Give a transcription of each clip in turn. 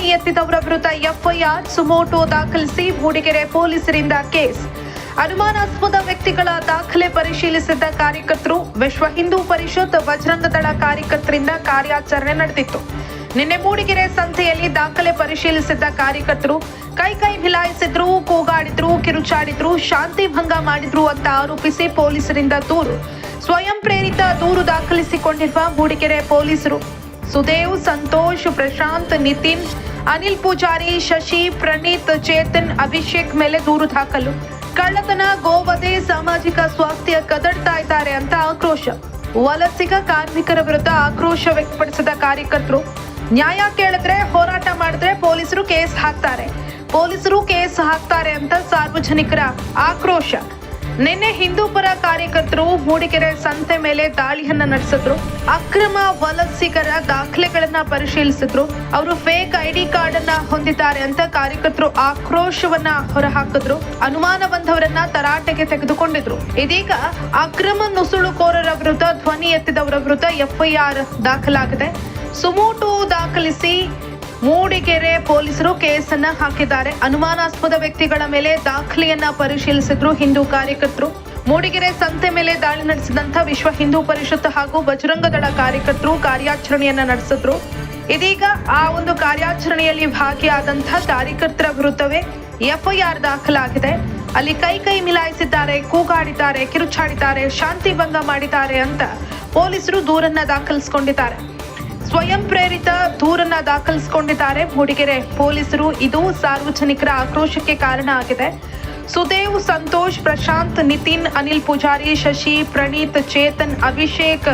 ಧ್ವನಿ ಎತ್ತಿದವರ ವಿರುದ್ಧ FIR, suo motu ದಾಖಲಿಸಿ ಮೂಡಿಗೆರೆ ಪೊಲೀಸರಿಂದ ಕೇಸ್. ಅನುಮಾನಾಸ್ಪದ ವ್ಯಕ್ತಿಗಳ ದಾಖಲೆ ಪರಿಶೀಲಿಸಿದ್ದ ಕಾರ್ಯಕರ್ತರು. ವಿಶ್ವ ಹಿಂದೂ ಪರಿಷತ್ ಬಜರಂಗ ದಳ ಕಾರ್ಯಕರ್ತರಿಂದ ಕಾರ್ಯಾಚರಣೆ ನಡೆದಿತ್ತು. ನಿನ್ನೆ ಮೂಡಿಗೆರೆ ಸಂತೆಯಲ್ಲಿ ದಾಖಲೆ ಪರಿಶೀಲಿಸಿದ್ದ ಕಾರ್ಯಕರ್ತರು ಕೈ ಮಿಲಾಯಿಸಿದ್ರು, ಕೂಗಾಡಿದ್ರು, ಕಿರುಚಾಡಿದ್ರು, ಶಾಂತಿ ಭಂಗ ಮಾಡಿದ್ರು ಅಂತ ಆರೋಪಿಸಿ ಪೊಲೀಸರಿಂದ ದೂರು. ಸ್ವಯಂ ಪ್ರೇರಿತ ದೂರು ದಾಖಲಿಸಿಕೊಂಡಿರುವ ಮೂಡಿಗೆರೆ ಪೊಲೀಸರು ಸುದೇವ್, ಸಂತೋಷ್, ಪ್ರಶಾಂತ್, ನಿತಿನ್, ಅನಿಲ್ ಪೂಜಾರಿ, ಶಶಿ, ಪ್ರಣೀತ್, ಚೇತನ್, ಅಭಿಷೇಕ್ ಮೇಲೆ ದೂರು ದಾಖಲು. ಕಳ್ಳತನ, ಗೋವಧೆ, ಸಾಮಾಜಿಕ ಸ್ವಾಸ್ಥ್ಯ ಕದಡ್ತಾ ಇದ್ದಾರೆ ಅಂತ ಆಕ್ರೋಶ. ವಲಸಿಗ ಕಾರ್ಮಿಕರ ವಿರುದ್ಧ ಆಕ್ರೋಶ ವ್ಯಕ್ತಪಡಿಸಿದ ಕಾರ್ಯಕರ್ತರು ನ್ಯಾಯ ಕೇಳಿದ್ರೆ, ಹೋರಾಟ ಮಾಡಿದ್ರೆ ಪೊಲೀಸರು ಕೇಸ್ ಹಾಕ್ತಾರೆ ಅಂತ ಸಾರ್ವಜನಿಕರ ಆಕ್ರೋಶ. ನಿನ್ನೆ ಹಿಂದೂ ಪರ ಕಾರ್ಯಕರ್ತರು ಮೂಡಿಗೆರೆ ಸಂತೆ ಮೇಲೆ ದಾಳಿಯನ್ನ ನಡೆಸಿದ್ರು. ಅಕ್ರಮ ವಲಸಿಗರ ದಾಖಲೆಗಳನ್ನ ಪರಿಶೀಲಿಸಿದ್ರು. ಅವರು ಫೇಕ್ ಐಡಿ ಕಾರ್ಡ್ ಅನ್ನ ಹೊಂದಿದ್ದಾರೆ ಅಂತ ಕಾರ್ಯಕರ್ತರು ಆಕ್ರೋಶವನ್ನ ಹೊರಹಾಕಿದ್ರು. ಅನುಮಾನ ಬಂದವರನ್ನ ತರಾಟೆಗೆ ತೆಗೆದುಕೊಂಡಿದ್ರು. ಇದೀಗ ಅಕ್ರಮ ನುಸುಳುಕೋರರ ವಿರುದ್ಧ, ಧ್ವನಿ ಎತ್ತಿದವರ ವಿರುದ್ಧ ಎಫ್ಐಆರ್ ದಾಖಲಾಗಿದೆ. ಸುಮೋಟೋ ದಾಖಲಿಸಿ ಮೂಡಿಗೆರೆ ಪೊಲೀಸರು ಕೇಸನ್ನ ಹಾಕಿದ್ದಾರೆ. ಅನುಮಾನಾಸ್ಪದ ವ್ಯಕ್ತಿಗಳ ಮೇಲೆ ದಾಖಲೆಯನ್ನ ಪರಿಶೀಲಿಸಿದ್ರು ಹಿಂದೂ ಕಾರ್ಯಕರ್ತರು. ಮೂಡಿಗೆರೆ ಸಂತೆ ಮೇಲೆ ದಾಳಿ ನಡೆಸಿದಂತ ವಿಶ್ವ ಹಿಂದೂ ಪರಿಷತ್ ಹಾಗೂ ಬಜರಂಗ ದಳ ಕಾರ್ಯಕರ್ತರು ಕಾರ್ಯಾಚರಣೆಯನ್ನ ನಡೆಸಿದ್ರು. ಇದೀಗ ಆ ಒಂದು ಕಾರ್ಯಾಚರಣೆಯಲ್ಲಿ ಭಾಗಿಯಾದಂತಹ ಕಾರ್ಯಕರ್ತರ ವಿರುದ್ಧವೇ ಎಫ್ಐಆರ್ ದಾಖಲಾಗಿದೆ. ಅಲ್ಲಿ ಕೈ ಮಿಲಾಯಿಸಿದ್ದಾರೆ, ಕೂಗಾಡಿದ್ದಾರೆ, ಕಿರುಚಾಡಿದ್ದಾರೆ, ಶಾಂತಿ ಭಂಗ ಮಾಡಿದ್ದಾರೆ ಅಂತ ಪೊಲೀಸರು ದೂರನ್ನ ದಾಖಲಿಸಿಕೊಂಡಿದ್ದಾರೆ. ಸ್ವಯಂ ಪ್ರೇರಿತ ದೂರನ್ನ ದಾಖಲಿಸಿಕೊಂಡಿದ್ದಾರೆ ಮೂಡಿಗೆರೆ ಪೊಲೀಸರು. ಇದು ಸಾರ್ವಜನಿಕರ ಆಕ್ರೋಶಕ್ಕೆ ಕಾರಣ ಆಗಿದೆ. ಸುದೇವ್, ಸಂತೋಷ್, ಪ್ರಶಾಂತ್, ನಿತಿನ್, ಅನಿಲ್ ಪೂಜಾರಿ, ಶಶಿ, ಪ್ರಣೀತ್, ಚೇತನ್, ಅಭಿಷೇಕ್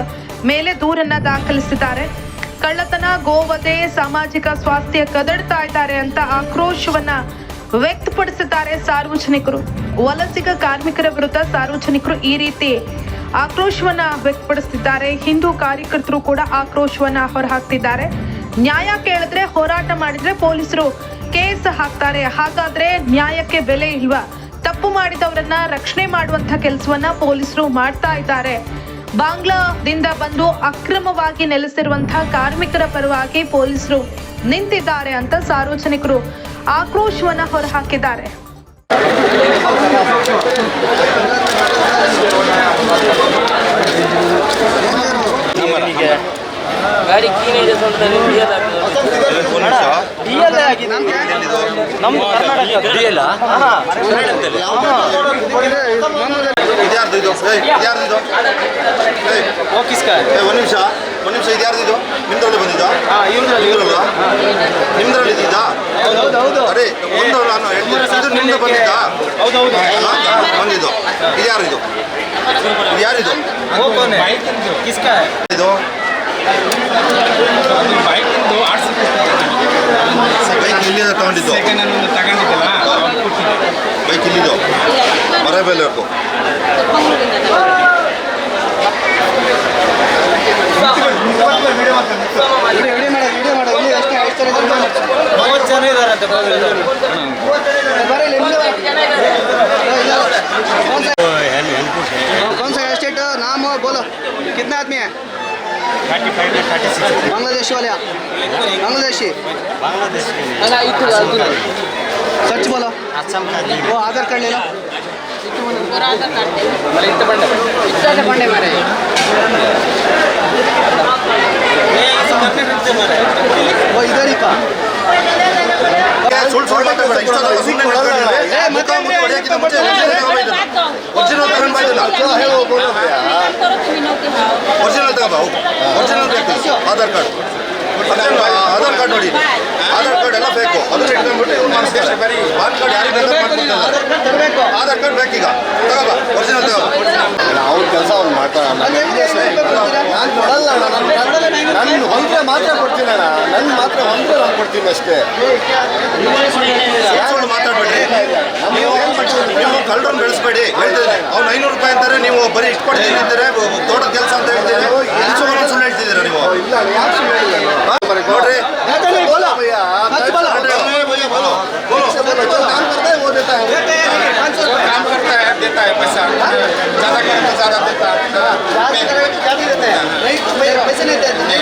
ಮೇಲೆ ದೂರನ್ನ ದಾಖಲಿಸಿದ್ದಾರೆ. ಕಳ್ಳತನ, ಗೋವಧೆ, ಸಾಮಾಜಿಕ ಸ್ವಾಸ್ಥ್ಯ ಕದಡ್ತಾ ಇದ್ದಾರೆ ಅಂತ ಆಕ್ರೋಶವನ್ನ ವ್ಯಕ್ತಪಡಿಸಿದ್ದಾರೆ ಸಾರ್ವಜನಿಕರು. ವಲಸಿಗ ಕಾರ್ಮಿಕರ ವಿರುದ್ಧ ಸಾರ್ವಜನಿಕರು ಈ ರೀತಿ ಆಕ್ರೋಶವನ್ನ ವ್ಯಕ್ತಪಡಿಸುತ್ತಿದ್ದಾರೆ. ಹಿಂದೂ ಕಾರ್ಯಕರ್ತರು ಕೂಡ ಆಕ್ರೋಶವನ್ನ ಹೊರಹಾಕ್ತಿದ್ದಾರೆ. ನ್ಯಾಯ ಕೇಳಿದ್ರೆ, ಹೋರಾಟ ಮಾಡಿದ್ರೆ ಪೊಲೀಸರು ಕೇಸ್ ಹಾಕ್ತಾರೆ. ಹಾಗಾದ್ರೆ ನ್ಯಾಯಕ್ಕೆ ಬೆಲೆ ಇಲ್ವಾ? ತಪ್ಪು ಮಾಡಿದವರನ್ನ ರಕ್ಷಣೆ ಮಾಡುವಂತ ಕೆಲಸವನ್ನ ಪೊಲೀಸರು ಮಾಡ್ತಾ ಇದ್ದಾರೆ. ಬಾಂಗ್ಲಾದಿಂದ ಬಂದು ಅಕ್ರಮವಾಗಿ ನೆಲೆಸಿರುವಂತಹ ಕಾರ್ಮಿಕರ ಪರವಾಗಿ ಪೊಲೀಸರು ನಿಂತಿದ್ದಾರೆ ಅಂತ ಸಾರ್ವಜನಿಕರು ಆಕ್ರೋಶವನ್ನ ಹೊರಹಾಕಿದ್ದಾರೆ. ಗಾಡಿ ಕ್ಲೀನ್ ಇದೆ ಸ್ವಲ್ಪ ಒಂದು ನಿಮಿಷ ಇದ್ಯಾರ್ದಿದು? ನಿಮ್ದ್ರಲ್ಲಿ ಬಂದಿದ್ದಾ? ನಿಮ್ದ್ರಲ್ಲಿ ಇದ್ದಿದ್ದಾ? ಅರೆ ಒಂದು ನಾನು ಇದು ನಿಮ್ದು ಬಂದಿದ್ದಾ? ಬಂದಿದ್ದು. ಇದ್ಯಾರಿದು? ಯಾರಿದು? ಇದು ಬೈಕ್ ಇಲ್ಲಿಂದ ತಗೊಂಡಿದ್ದು? ಬೈಕ್ ಇಲ್ಲಿದ್ದು ಮರಬೇಲೆ ಇರ್ತು. कौन सा स्टेट नाम हो बोलो, कितना आदमी है? 35 बांग्लादेश वाले, बांग्लादेशी सच बोलो. वो आधार कार्ड ले लो. वो इधर ही का ಒರಿಜಿನಲ್ ಬೇಕು. ಆಧಾರ್ ಕಾರ್ಡ್ ನೋಡಿ, ಆಧಾರ್ ಕಾರ್ಡ್ ಎಲ್ಲ ಬೇಕು. ಅದನ್ನ ಇಟ್ಕೊಂಡ್ಬಿಟ್ಟು ಇವ್ರು ಮಾಡಿಸ್ತಾರೆ. ಪಾನ್ ಕಾರ್ಡ್ ಯಾರಿಗೆ ಆಧಾರ್ ಕಾರ್ಡ್ ಬೇಕೀಗ. ತಗೋಬ, ಒರಿಜಿನಲ್ ತಗೋ. ಅವ್ರ ಕೆಲಸ ಅವ್ನು ಮಾಡ್ತಾನೆ. ನಾನು ಕೊಡಲ್ಲ ಅಣ್ಣ, ನನ್ನ ಹೊಂದ್ರೆ ಮಾತ್ರ ಕೊಡ್ತೀನಿ ಅಣ್ಣ. ನನ್ನ ಮಾತ್ರ ಹೊಂದ್ರೆ ನಾನು ಕೊಡ್ತೀನಿ ಅಷ್ಟೇ. ಮಾತಾಡ್ಬೇಡ್ರಿ. ನೀವು ಕಳ್ಳರನ್ನು ಬೆಳೆಸ್ಬೇಡಿ. ಹೇಳ್ತಿದ್ರೆ ಅವ್ನು 500 ರೂಪಾಯಿ ಅಂತಾರೆ, ನೀವು ಬರೀ ಇಟ್ಕೊಡ್ತೀನಿ ಅಂತಾರೆ. ತೋಟದ ಕೆಲಸ ಅಂತ ಹೇಳ್ತೀರಿ. ಸುಳ್ಳು ಹೇಳ್ತಿದ್ದೀರಾ ನೀವು? ನೋಡ್ರಿ, पैसे नहीं देते, नहीं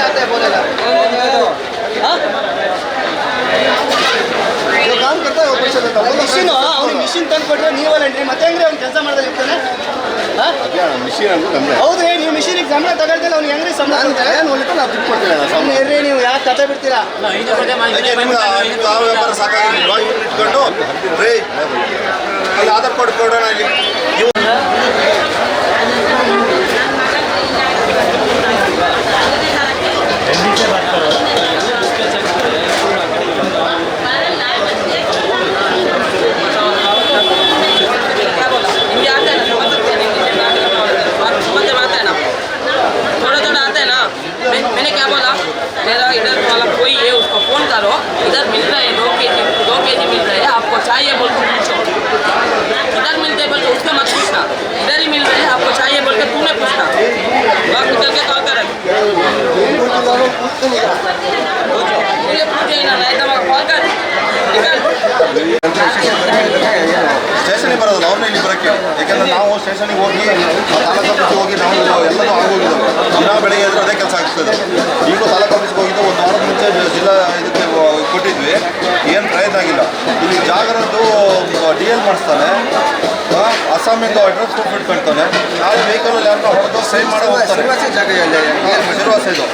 आते बोलेगा. ಮಿಷಿನ್ ಅವ್ನಿಗೆ ಮಿಷಿನ್ ತಂದು ಕೊಟ್ಟರೆ ನೀವಲ್ಲಂಟ್ರಿ ಮತ್ತೆ ಹೆಂಗ್ರಿ ಅವ್ನು ಕೆಲಸ ಮಾಡ್ದಲ್ಲಿ ಇರ್ತಾನೆ ಮಿಷಿನ್ ಅಂದ್ರೆ ನಮ್ಮದೇ. ಹೌದ್ರಿ ನೀವು ಮಿಷಿನಿಗೆ ಸಂಬಳ ತಗೊಳ್ತಿಲ್ಲ ಅವ್ನಿಗೆ ಹೆಂಗ್ರಿ ಸಂಬಳ ಏನು ಹೋಗ್ಲಿಕ್ಕೆ ನಾವು ದುಡ್ಡು ಕೊಡ್ತೀವಿ ಅಣ್ಣ. ಸುಮ್ಮನೆ ಇರ್ರಿ ನೀವು ಯಾಕೆ ಕತೆ ಬಿಡ್ತೀರಾ ನಿಮ್ಗೆ ಆ ವ್ಯಾಪಾರ ಸಾಕಾಗಿಲ್ವಾ ಇವ್ರು ಇಟ್ಕೊಂಡು ರೀ ಅಲ್ಲಿ ಆಧಾರ್ ಕಾರ್ಡ್ ಕೊಡೋಣ ಇಲ್ಲಿ ನೀವು हिंदी आता है ना, समझ सकते हैं समझ में आता है ना, थोड़ा थोड़ा आता है ना। मैंने क्या बोला, मेरा इधर वाला कोई है उसको फ़ोन करो, इधर मिल रहा है 2 केजी मिल रहा है, आपको चाहिए बोल के पूछो। इधर मिलते बोल के उसको मत पूछना, इधर ही मिल रहे हैं आपको चाहिए बोल के तूने पूछना। वहाँ निकल के कॉल करें मुझे पूछे ना, नहीं तो कॉल कर निकल। ಸ್ಟೇಷನಿಗೆ ಬರೋದಲ್ಲ ಅವ್ರನ್ನ ಇಲ್ಲಿ ಬರೋಕ್ಕೆ, ಯಾಕಂದ್ರೆ ನಾವು ಸ್ಟೇಷನಿಗೆ ಹೋಗಿ ತಾಲೂಕು ಆಫೀಸಿಗೆ ಹೋಗಿ ನಾವು ಎಲ್ಲನೂ ಆಗೋಗಿದ್ದಾವೆ. ದಿನ ಬೆಳಗ್ಗೆ ಇದ್ರೆ ಅದೇ ಕೆಲಸ ಆಗ್ತದೆ. ಈಗಲೂ ತಾಲೂಕು ಆಫೀಸ್ಗೆ ಹೋಗಿದ್ದು 1 ವಾರದ ಮುಂಚೆ ಜಿಲ್ಲಾ ಇದಕ್ಕೆ ಕೊಟ್ಟಿದ್ವಿ, ಏನು ಪ್ರಯತ್ನ ಆಗಿಲ್ಲ. ಇಲ್ಲಿ ಜಾಗರದ್ದು DL ಮಾಡಿಸ್ತಾನೆ, ಅಸ್ಸಾಮಿಂದ ಅಡ್ರೆಸ್ ಪ್ರೂಫ್ ಇಟ್ಕೊಳ್ತಾನೆ, ನಾಳೆ ವೆಹಿಕಲಲ್ಲಿ ಯಾರನ್ನ ಹೊಡೆದು ಸೈನ್ ಮಾಡಿ ಹೋಗ್ತಾರೆ. ಸಿರ್ವಾಸ ಇದು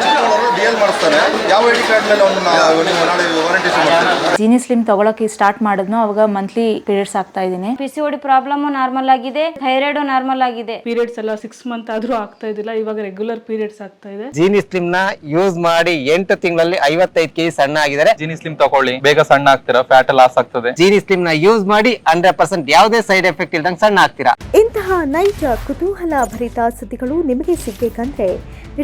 ಚಿಕ್ಕಮಗಳೂರು DL ಮಾಡಿಸ್ತಾನೆ. ಯಾವ ಐಡಿ ಕಾರ್ಡ್ ಮೇಲೆ ಅವ್ನು ನೀವು ನಾಳೆ ವಾರಂಟಿ ಮಾಡ್ತಾರೆ. ಜೀನಿ ಸ್ಲಿಮ್ ತಗೊಳಕ್ಕೆ ಸ್ಟಾರ್ಟ್ ಮಾಡಿದ್ನು ಅವಾಗ ಮಂತ್ಲಿ ಪೀರಿಯಡ್ಸ್ ಆಗ್ತಾ ಇದ್ದೀನಿ. PCOD ಪ್ರಾಬ್ಲಮ್ ನಾರ್ಮಲ್ ಆಗಿದೆ, ಥೈರಾಯ್ಡ್ ನಾರ್ಮಲ್ ಆಗಿದೆ. ಪೀರಿಯಡ್ಸ್ ಎಲ್ಲ 6 ಮಂತ್ ಆದ್ರೂ ಆಗ್ತಾ ಇದ್ದಿಲ್ಲ, ಇವಾಗ ರೆಗ್ಯುಲರ್ ಪೀರಿಯಡ್ಸ್ ಆಗ್ತಾ ಇದೆ. ಜೀನಿ ಸ್ಲಿಮ್ ನ ಯೂಸ್ ಮಾಡಿ 8 ತಿಂಗಳಲ್ಲಿ 55 kg ಸಣ್ಣ ಆಗಿದ್ದಾರೆ. ಜೀನಿ ಸ್ಲಿಮ್ ತಗೊಳ್ಳಿ, ಬೇಗ ಸಣ್ಣ ಆಗ್ತೀರಾ, ಫ್ಯಾಟ್ ಲಾಸ್ ಆಗ್ತದೆ. ಜೀನಿ ಸ್ಲಿಮ್ ನ ಯೂಸ್ ಮಾಡಿ 100% ಯಾವುದೇ ಸೈಡ್ ಎಫೆಕ್ಟ್ ಇಲ್ದಂಗೆ ಸಣ್ಣ ಆಗ್ತೀರಾ. ಇಂತಹ ನೈಜ ಕುತೂಹಲ ಭರಿತ ಸುದ್ದಿಗಳು ನಿಮಗೆ ಸಿಗಬೇಕಂದ್ರೆ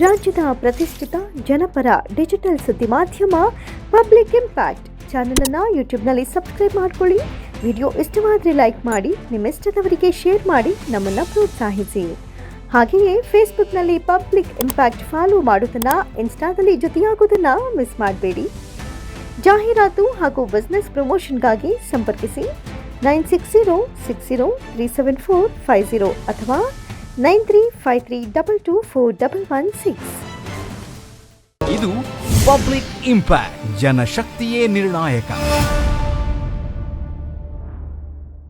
ರಾಜ್ಯದ ಪ್ರತಿಷ್ಠಿತ ಜನಪರ ಡಿಜಿಟಲ್ ಸುದ್ದಿ ಮಾಧ್ಯಮ ಪಬ್ಲಿಕ್ ಇಂಪ್ಯಾಕ್ಟ್ ಚಾನೆಲ್ ಅನ್ನು ಯೂಟ್ಯೂಬ್ನಲ್ಲಿ ಸಬ್ಸ್ಕ್ರೈಬ್ ಮಾಡ್ಕೊಳ್ಳಿ. ವಿಡಿಯೋ ಇಷ್ಟವಾದರೆ ಲೈಕ್ ಮಾಡಿ, ನಿಮ್ಮ ಇಷ್ಟದವರಿಗೆ ಶೇರ್ ಮಾಡಿ ನಮ್ಮನ್ನು ಪ್ರೋತ್ಸಾಹಿಸಿ. ಹಾಗೆಯೇ ಫೇಸ್ಬುಕ್ನಲ್ಲಿ ಪಬ್ಲಿಕ್ ಇಂಪ್ಯಾಕ್ಟ್ ಫಾಲೋ ಮಾಡೋದನ್ನು, ಇನ್ಸ್ಟಾದಲ್ಲಿ ಜೊತೆಯಾಗೋದನ್ನು ಮಿಸ್ ಮಾಡಬೇಡಿ. ಜಾಹೀರಾತು ಹಾಗೂ ಬಿಸ್ನೆಸ್ ಪ್ರಮೋಷನ್ಗಾಗಿ ಸಂಪರ್ಕಿಸಿ 9606037450 ಅಥವಾ 9353224116. ಇದು ಪಬ್ಲಿಕ್ ಇಂಪ್ಯಾಕ್ಟ್, ಜನಶಕ್ತಿಯೇ ನಿರ್ಣಾಯಕ.